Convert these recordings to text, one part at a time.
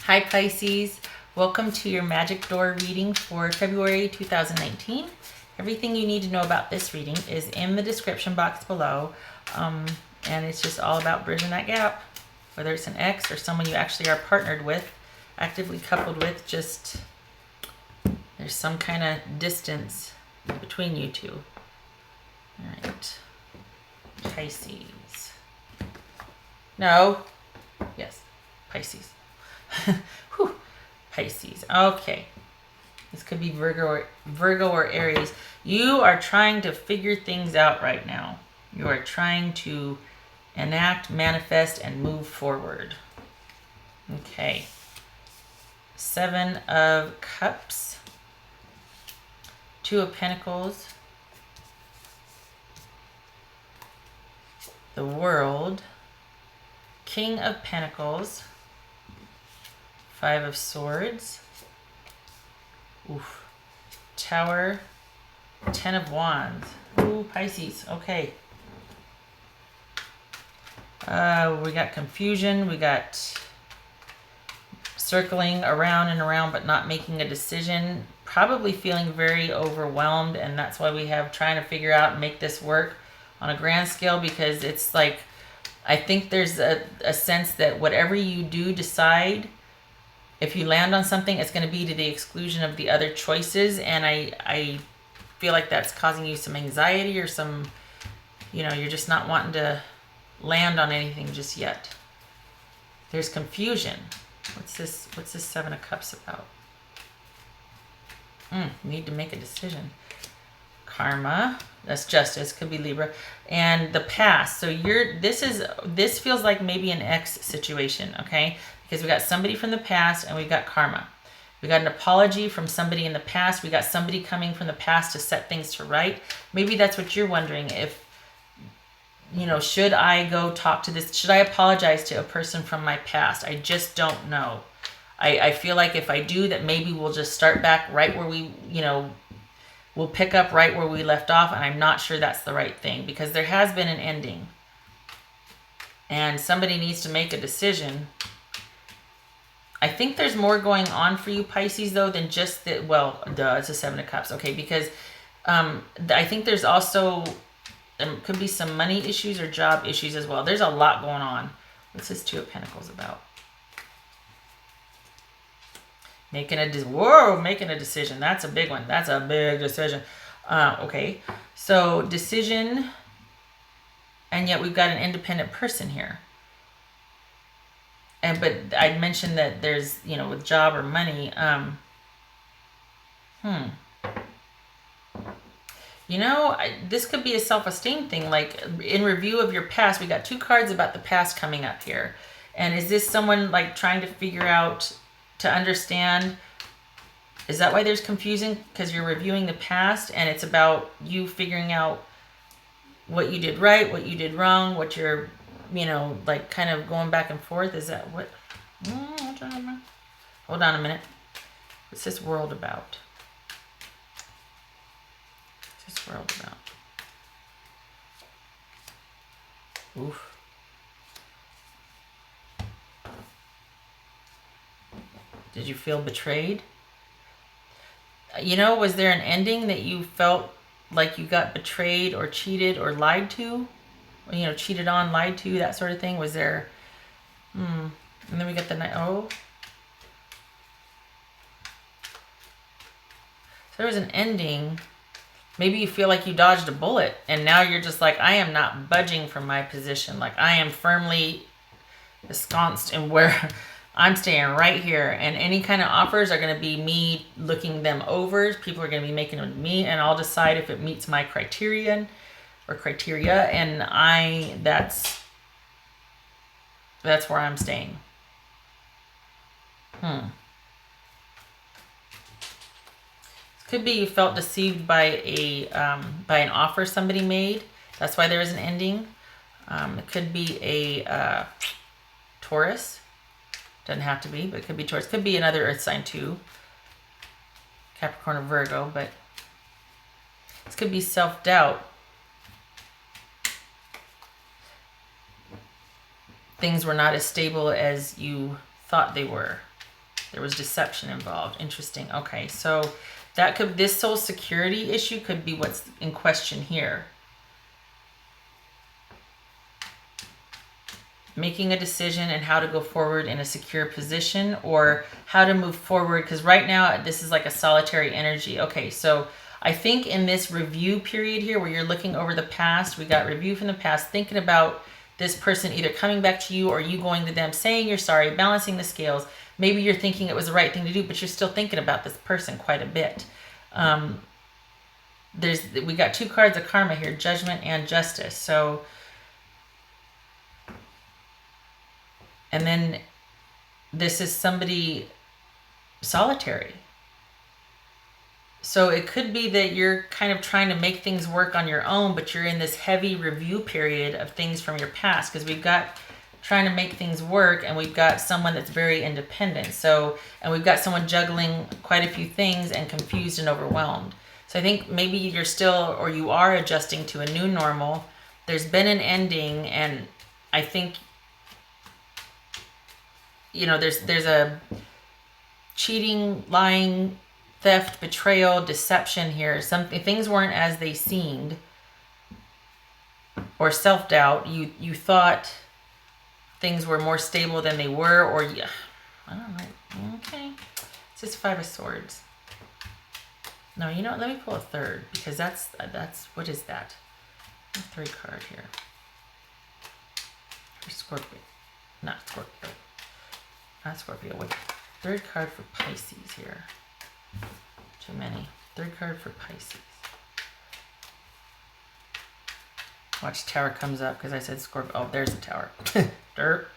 Hi Pisces, welcome to your Magic Door reading for February 2019. Everything you need to know about this reading is in the description box below, and it's just all about bridging that gap, whether it's an ex or someone you actually are partnered with, actively coupled with, just there's some kind of distance between you two. All right, Pisces. No, yes, Pisces. Whew. Pisces. Okay. This could be Virgo or Aries. You are trying to figure things out right now. You are trying to enact, manifest, and move forward. Okay. 7 of Cups. 2 of Pentacles. The World. King of Pentacles. 5 of Swords. Oof. Tower. 10 of Wands. Ooh, Pisces. Okay. We got confusion. We got circling around and around but not making a decision. Probably feeling very overwhelmed, and that's why we have trying to figure out and make this work on a grand scale, because it's like, I think there's a sense that whatever you do decide, if you land on something, it's going to be to the exclusion of the other choices. And I feel like that's causing you some anxiety or some, you're just not wanting to land on anything just yet. There's confusion. What's this 7 of Cups about? Need to make a decision. Karma. That's justice. Could be Libra. And the past. So this feels like maybe an ex situation, okay? Because we got somebody from the past and we got karma. We got an apology from somebody in the past. We got somebody coming from the past to set things to right. Maybe that's what you're wondering. If, should I go talk to this? Should I apologize to a person from my past? I just don't know. I feel like if I do, that maybe we'll just start back right where we, we'll pick up right where we left off. And I'm not sure that's the right thing, because there has been an ending. And somebody needs to make a decision. I think there's more going on for you, Pisces, though, than just that. Well, it's a 7 of Cups. Okay, because I think there's also, could be some money issues or job issues as well. There's a lot going on. What's this 2 of Pentacles about? Making a decision. That's a big one. That's a big decision. Okay, so decision, and yet we've got an independent person here. But I mentioned that there's, with job or money, this could be a self-esteem thing. Like, in review of your past, we got 2 cards about the past coming up here. And is this someone like trying to figure out, to understand, is that why there's confusion? Because you're reviewing the past and it's about you figuring out what you did right, what you did wrong, what you're, like kind of going back and forth. Is that what? Hold on a minute. What's this World about? What's this World about? Oof. Did you feel betrayed? Was there an ending that you felt like you got betrayed or cheated or lied to? Cheated on, lied to, that sort of thing. Was there, and then we got the night. Oh. So there was an ending. Maybe you feel like you dodged a bullet and now you're just like, I am not budging from my position. Like, I am firmly ensconced in where I'm staying right here. And any kind of offers are going to be me looking them over. People are going to be making them to me, and I'll decide if it meets my criterion or criteria. And that's where I'm staying. Could be you felt deceived by an offer somebody made. That's why there is an ending. It could be a Taurus. Doesn't have to be, but it could be Taurus. Could be another earth sign too. Capricorn or Virgo, but this could be self-doubt. Things were not as stable as you thought they were. There was deception involved. Interesting. Okay, so that could, this soul security issue could be what's in question here. Making a decision and how to go forward in a secure position, or how to move forward, because right now this is like a solitary energy. Okay, so I think in this review period here where you're looking over the past, we got review from the past, thinking about this person either coming back to you or you going to them, saying you're sorry, balancing the scales. Maybe you're thinking it was the right thing to do, but you're still thinking about this person quite a bit. We got 2 cards of karma here, judgment and justice. So, and then this is somebody solitary. So it could be that you're kind of trying to make things work on your own, but you're in this heavy review period of things from your past, because we've got trying to make things work, and we've got someone that's very independent. So, and we've got someone juggling quite a few things and confused and overwhelmed. So I think maybe you're still, or you are adjusting to a new normal. There's been an ending, and I think, you know, there's a cheating, lying, theft, betrayal, deception here. Things weren't as they seemed, or self-doubt. You thought things were more stable than they were, or yeah, I don't know. Okay, it's just 5 of Swords. No, you know what? Let me pull a third, because that's what is that? A 3 card here for Scorpio, not Scorpio. Not Scorpio. Wait. 3rd card for Pisces here. Too many. 3rd card for Pisces. Watch, Tower comes up because I said Scorpio. Oh, there's a Tower. Dirt.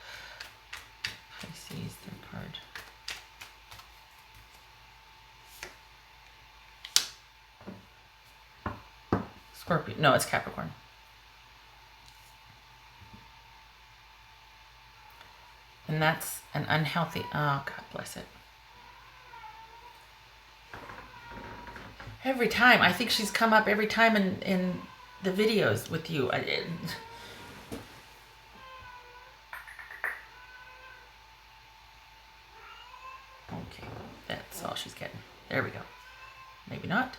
Pisces, 3rd card. Scorpio. No, it's Capricorn. And that's an unhealthy, oh, God bless it. Every time. I think she's come up every time in the videos with you. Okay, that's all she's getting. There we go. Maybe not.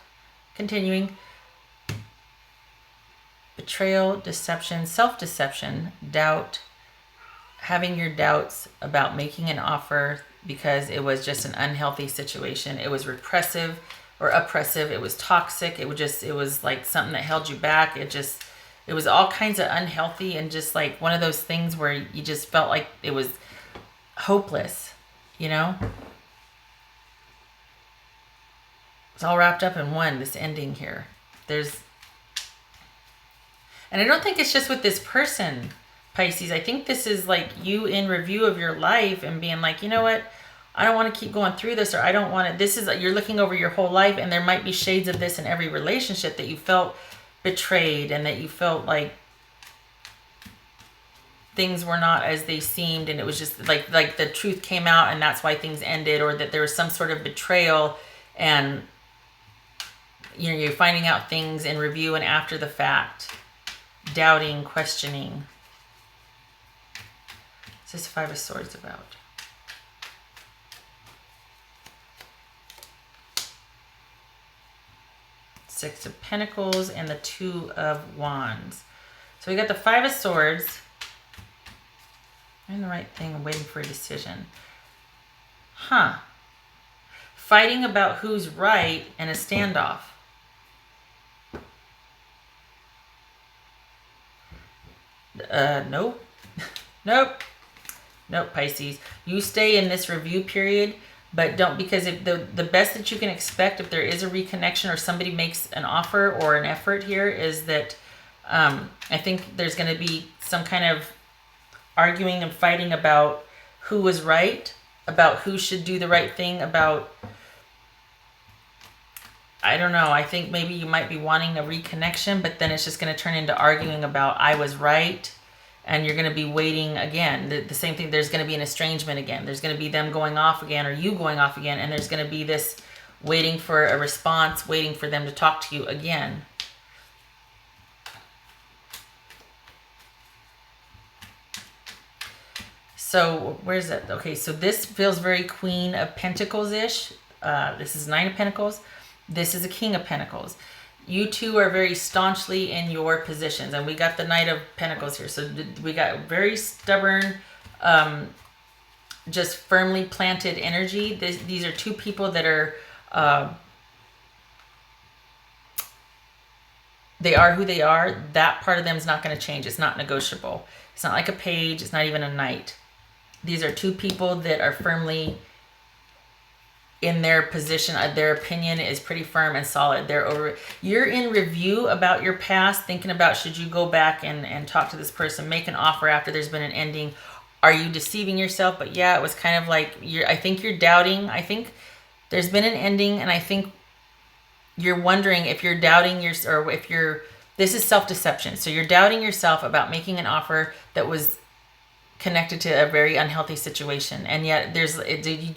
Continuing. Betrayal, deception, self-deception, doubt, having your doubts about making an offer because it was just an unhealthy situation. It was repressive or oppressive. It was toxic. It was like something that held you back. It was all kinds of unhealthy, and just like one of those things where you just felt like it was hopeless, you know? It's all wrapped up in one, this ending here. And I don't think it's just with this person, Pisces. I think this is like you in review of your life and being like, you know what? I don't want to keep going through this, or I don't want to. This is, you're looking over your whole life, and there might be shades of this in every relationship, that you felt betrayed and that you felt like things were not as they seemed, and it was just like the truth came out, and that's why things ended, or that there was some sort of betrayal, and you know, you're finding out things in review and after the fact. Doubting, questioning. What's this 5 of Swords about? Six of Pentacles and the 2 of Wands. So we got the 5 of Swords. Doing the right thing and waiting for a decision. Huh. Fighting about who's right and a standoff. Nope. Nope, Pisces. You stay in this review period, but don't, because if the best that you can expect if there is a reconnection or somebody makes an offer or an effort here is that I think there's going to be some kind of arguing and fighting about who was right, about who should do the right thing, about, I don't know, I think maybe you might be wanting a reconnection, but then it's just going to turn into arguing about I was right, and you're going to be waiting again. The same thing, there's going to be an estrangement again. There's going to be them going off again, or you going off again, and there's going to be this waiting for a response, waiting for them to talk to you again. So So where's that? Okay, so this feels very Queen of Pentacles-ish. This is Nine of Pentacles. This is a King of Pentacles. You two are very staunchly in your positions. And we got the Knight of Pentacles here. So we got very stubborn, just firmly planted energy. These are two people that are... they are who they are. That part of them is not going to change. It's not negotiable. It's not like a page. It's not even a knight. These are two people that are firmly in their position. Their opinion is pretty firm and solid. You're in review about your past, thinking about should you go back and talk to this person, make an offer after there's been an ending. Are you deceiving yourself? But yeah, it was kind of like, I think you're doubting. I think there's been an ending, and I think you're wondering if you're doubting or if this is self-deception. So you're doubting yourself about making an offer that was connected to a very unhealthy situation. And yet do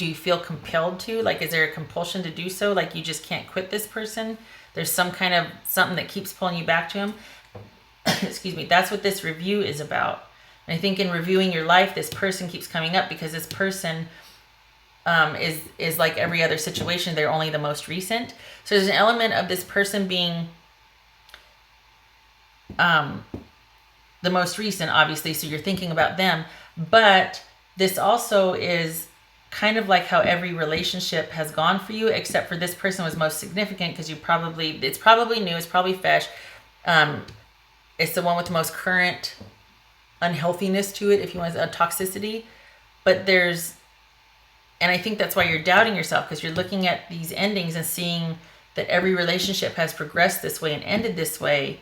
you feel compelled to? Like, is there a compulsion to do so? Like, you just can't quit this person? There's some kind of something that keeps pulling you back to him? Excuse me. That's what this review is about. And I think in reviewing your life, this person keeps coming up because this person is like every other situation. They're only the most recent. So there's an element of this person being the most recent, obviously. So you're thinking about them, but this also is kind of like how every relationship has gone for you, except for this person was most significant because it's probably new, it's probably fresh. It's the one with the most current unhealthiness to it, if you want a toxicity. But and I think that's why you're doubting yourself, because you're looking at these endings and seeing that every relationship has progressed this way and ended this way.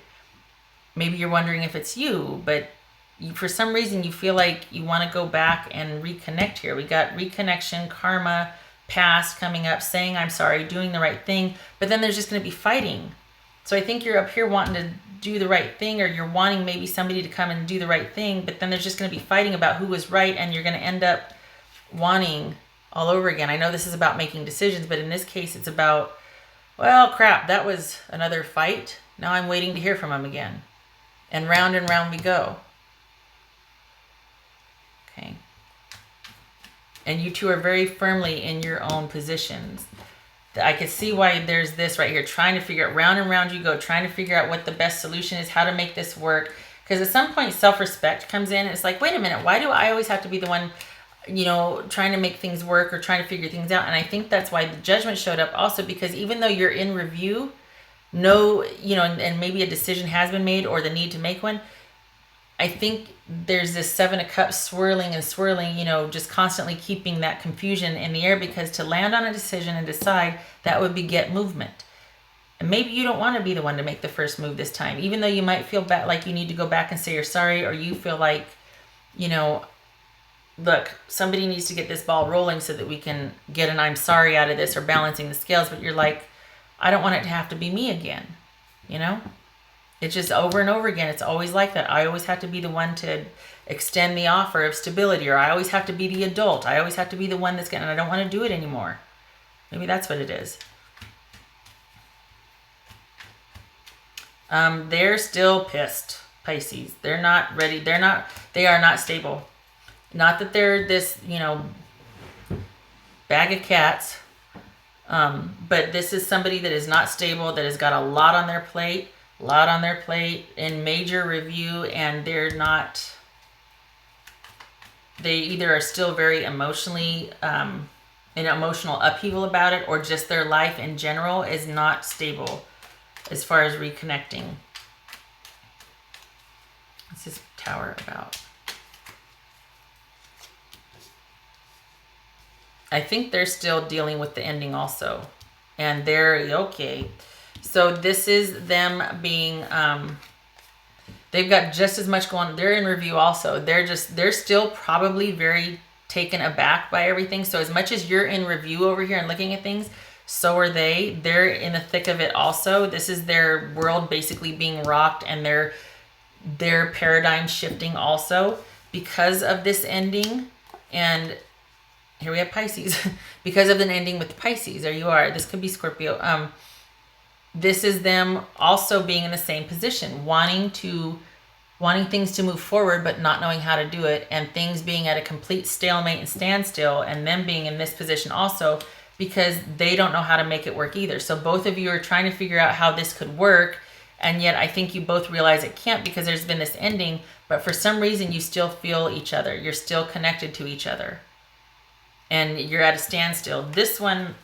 Maybe you're wondering if it's you, but for some reason you feel like you want to go back and reconnect here. We got reconnection, karma, past coming up, saying I'm sorry, doing the right thing, but then there's just going to be fighting. So I think you're up here wanting to do the right thing, or you're wanting maybe somebody to come and do the right thing, but then there's just going to be fighting about who was right, and you're going to end up wanting all over again. I know this is about making decisions, but in this case it's about, well, crap, that was another fight. Now I'm waiting to hear from him again. And round we go. Okay. And you two are very firmly in your own positions. I could see why there's this right here, trying to figure out, round and round you go, trying to figure out what the best solution is, how to make this work. Because at some point self-respect comes in, and it's like, wait a minute, why do I always have to be the one, trying to make things work or trying to figure things out? And I think that's why the Judgment showed up also, because even though you're in review, and maybe a decision has been made or the need to make one, I think there's this Seven of Cups swirling, just constantly keeping that confusion in the air, because to land on a decision and decide, that would beget movement. And maybe you don't want to be the one to make the first move this time, even though you might feel like you need to go back and say you're sorry, or you feel like, look, somebody needs to get this ball rolling so that we can get an I'm sorry out of this, or balancing the scales. But you're like, I don't want it to have to be me again. It's just over and over again. It's always like that. I always have to be the one to extend the offer of stability, or I always have to be the adult. I always have to be the one that's I don't want to do it anymore. Maybe that's what it is. They're still pissed, Pisces. They're not ready. They are not stable. Not that they're this, bag of cats. But this is somebody that is not stable, that has got a lot on their plate, in major review, and they either are still very emotionally, in emotional upheaval about it, or just their life in general is not stable as far as reconnecting. What's this Tower about? I think they're still dealing with the ending also. And they're okay. So this is them being, they've got just as much going on. They're in review also. They're still probably very taken aback by everything. So as much as you're in review over here and looking at things, so are they. They're in the thick of it also. This is their world basically being rocked, and their paradigm shifting also because of this ending. And here we have Pisces. Because of an ending with Pisces. There you are. This could be Scorpio. This is them also being in the same position, wanting to wanting things to move forward but not knowing how to do it, and things being at a complete stalemate and standstill, and them being in this position also because they don't know how to make it work either. So both of you are trying to figure out how this could work, and yet I think you both realize it can't because there's been this ending, but for some reason you still feel each other. You're still connected to each other. And you're at a standstill. This one,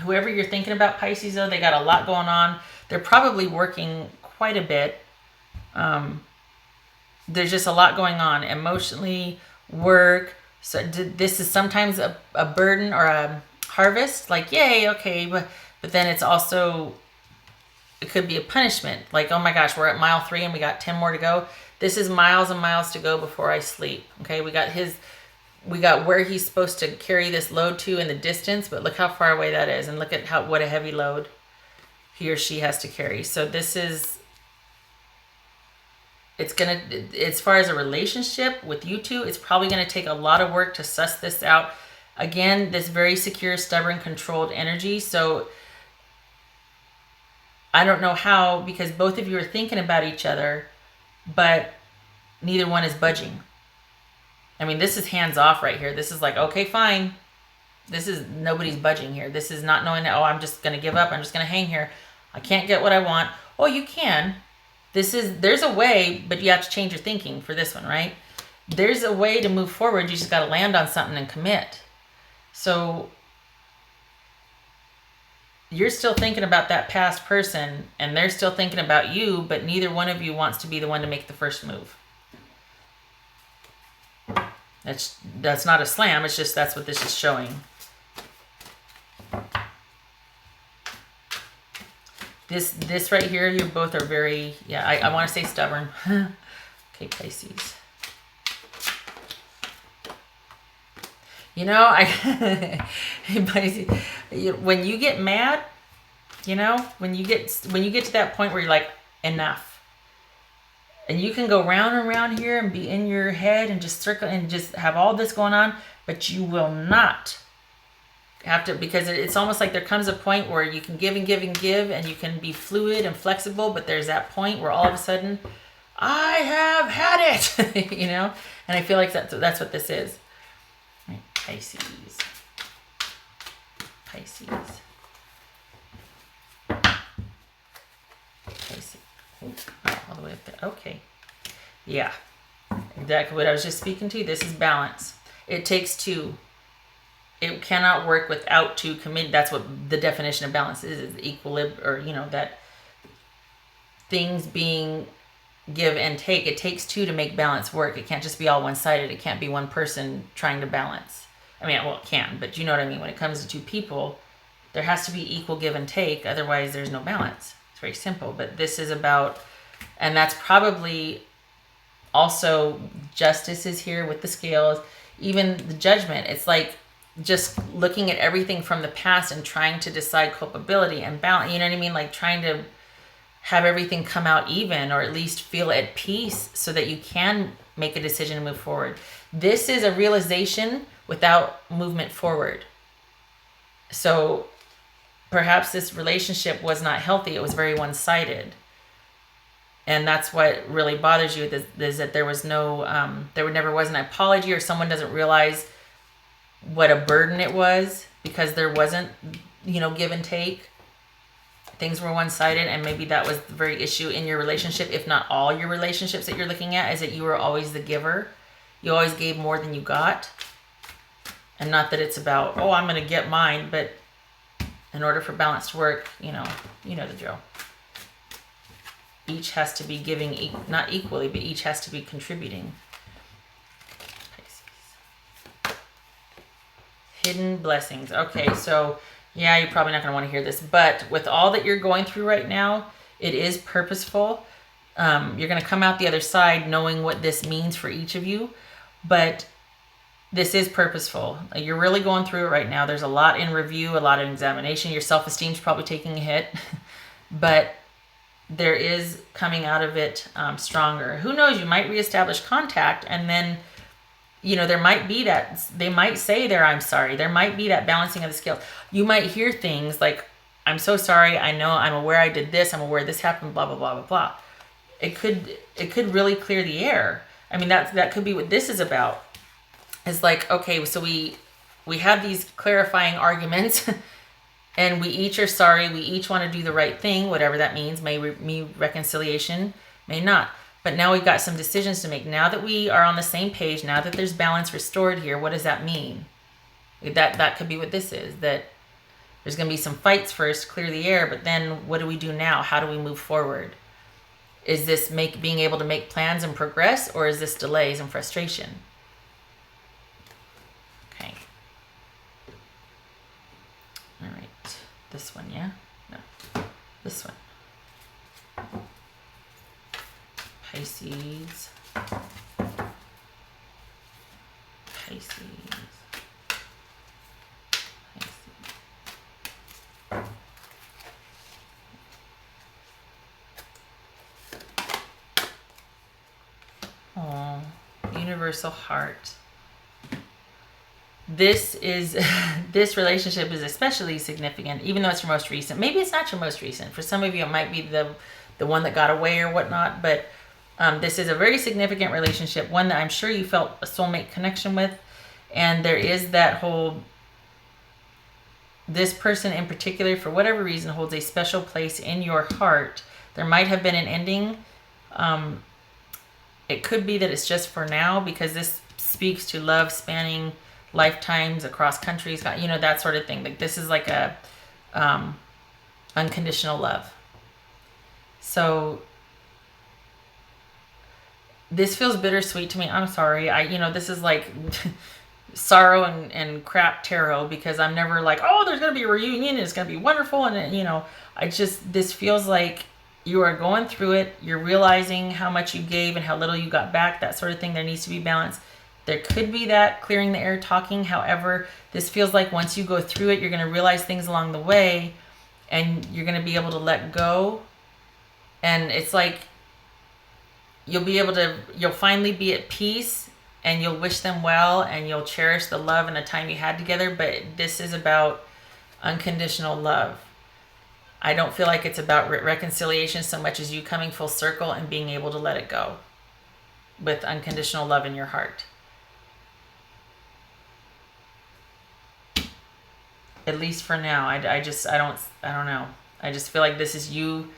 whoever you're thinking about, Pisces, though, they got a lot going on. They're probably working quite a bit. There's just a lot going on emotionally, work. So this is sometimes a burden or a harvest, like, yay, okay. But then it's also, it could be a punishment. Like, oh my gosh, we're at mile 3 and we got 10 more to go. This is miles and miles to go before I sleep. Okay, we got where he's supposed to carry this load to in the distance, but look how far away that is, and look at what a heavy load he or she has to carry. So this is, it's gonna, as far as a relationship with you two, it's probably gonna take a lot of work to suss this out. Again, this very secure, stubborn, controlled energy. So I don't know how, because both of you are thinking about each other, but neither one is budging. I mean, this is hands off right here. This is like, okay, fine. This is, nobody's budging here. This is not knowing that, oh, I'm just going to give up. I'm just going to hang here. I can't get what I want. Oh, you can. There's a way, but you have to change your thinking for this one, right? There's a way to move forward. You just got to land on something and commit. So you're still thinking about that past person, and they're still thinking about you, but neither one of you wants to be the one to make the first move. That's not a slam. It's just, that's what this is showing. This right here, you both are very, yeah, I want to say stubborn. Okay, Pisces. You know, Pisces, when you get mad, you know, when you get to that point where you're like, enough. And you can go round and round here and be in your head and just circle and just have all this going on, but you will not have to, because it's almost like there comes a point where you can give and give and give, and you can be fluid and flexible, but there's that point where all of a sudden, I have had it, you know? And I feel like that's what this is. Right, Pisces. Pisces. Pisces. All the way up there. Okay. Yeah. Exactly what I was just speaking to. This is balance. It takes two. It cannot work without two committed. That's what the definition of balance is equilibrium, or, you know, that things being give and take. It takes two to make balance work. It can't just be all one-sided. It can't be one person trying to balance. I mean, well, it can, but you know what I mean? When it comes to two people, there has to be equal give and take. Otherwise, there's no balance. It's very simple. But this is about, and that's probably also, justice is here with the scales, even the judgment. It's like just looking at everything from the past and trying to decide culpability and balance. You know what I mean? Like trying to have everything come out even, or at least feel at peace so that you can make a decision and move forward. This is a realization without movement forward. So perhaps this relationship was not healthy. It was very one-sided. And that's what really bothers you, is that there was no, there never was an apology, or someone doesn't realize what a burden it was because there wasn't, you know, give and take. Things were one-sided, and maybe that was the very issue in your relationship, if not all your relationships that you're looking at, is that you were always the giver. You always gave more than you got. And not that it's about, oh, I'm going to get mine, but in order for balance to work, you know the drill. Each has to be giving, not equally, but each has to be contributing. Pisces. Hidden blessings. Okay, so yeah, you're probably not going to want to hear this, but with all that you're going through right now, it is purposeful. You're going to come out the other side knowing what this means for each of you, but this is purposeful. You're really going through it right now. There's a lot in review, a lot in examination. Your self-esteem's probably taking a hit, but there is coming out of it stronger. Who knows? You might reestablish contact, and then, you know, there might be that, they might say there, I'm sorry. There might be that balancing of the scales. You might hear things like, I'm so sorry. I know, I'm aware I did this. I'm aware this happened, blah, blah, blah, blah, blah. it could really clear the air. I mean, that could be what this is about. It's like, okay, so we have these clarifying arguments and we each are sorry. We each want to do the right thing, whatever that means. May mean reconciliation, may not. But now we've got some decisions to make. Now that we are on the same page, now that there's balance restored here, what does that mean? That could be what this is, that there's going to be some fights first, clear the air, but then what do we do now? How do we move forward? Is this being able to make plans and progress, or is this delays and frustration? Okay. All right. This one, yeah? No. This one. Pisces. Pisces. Oh, universal heart. This relationship is especially significant, even though it's your most recent. Maybe it's not your most recent. For some of you, it might be the one that got away or whatnot. But this is a very significant relationship, one that I'm sure you felt a soulmate connection with. And there is that whole, this person in particular, for whatever reason, holds a special place in your heart. There might have been an ending. It could be that it's just for now, because this speaks to love spanning lifetimes across countries, you know, that sort of thing. Like, this is like a unconditional love. So this feels bittersweet to me. I'm sorry. This is like sorrow and crap tarot, because I'm never like, oh, there's going to be a reunion and it's going to be wonderful. And, this feels like you are going through it. You're realizing how much you gave and how little you got back, that sort of thing. There needs to be balance. There could be that clearing the air talking. However, this feels like once you go through it, you're going to realize things along the way and you're going to be able to let go. And it's like you'll finally be at peace, and you'll wish them well, and you'll cherish the love and the time you had together. But this is about unconditional love. I don't feel like it's about reconciliation so much as you coming full circle and being able to let it go with unconditional love in your heart. At least for now. I don't know. I just feel like this is you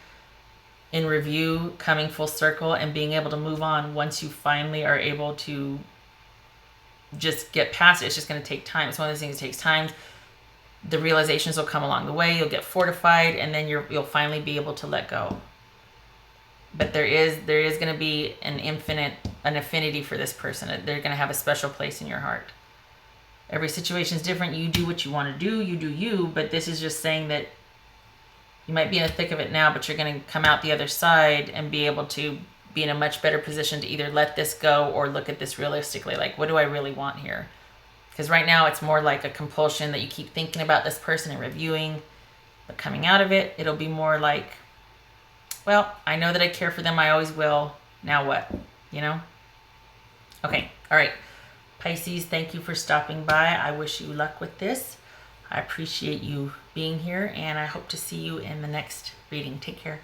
in review, coming full circle and being able to move on once you finally are able to just get past it. It's just going to take time. It's one of those things that takes time. The realizations will come along the way. You'll get fortified, and then you'll finally be able to let go. But there is going to be an affinity for this person. They're going to have a special place in your heart. Every situation is different. You do what you want to do. You do you. But this is just saying that you might be in the thick of it now, but you're going to come out the other side and be able to be in a much better position to either let this go or look at this realistically. Like, what do I really want here? Because right now it's more like a compulsion that you keep thinking about this person and reviewing. But coming out of it, it'll be more like, well, I know that I care for them. I always will. Now what? Okay. All right. Pisces, thank you for stopping by. I wish you luck with this. I appreciate you being here, and I hope to see you in the next reading. Take care.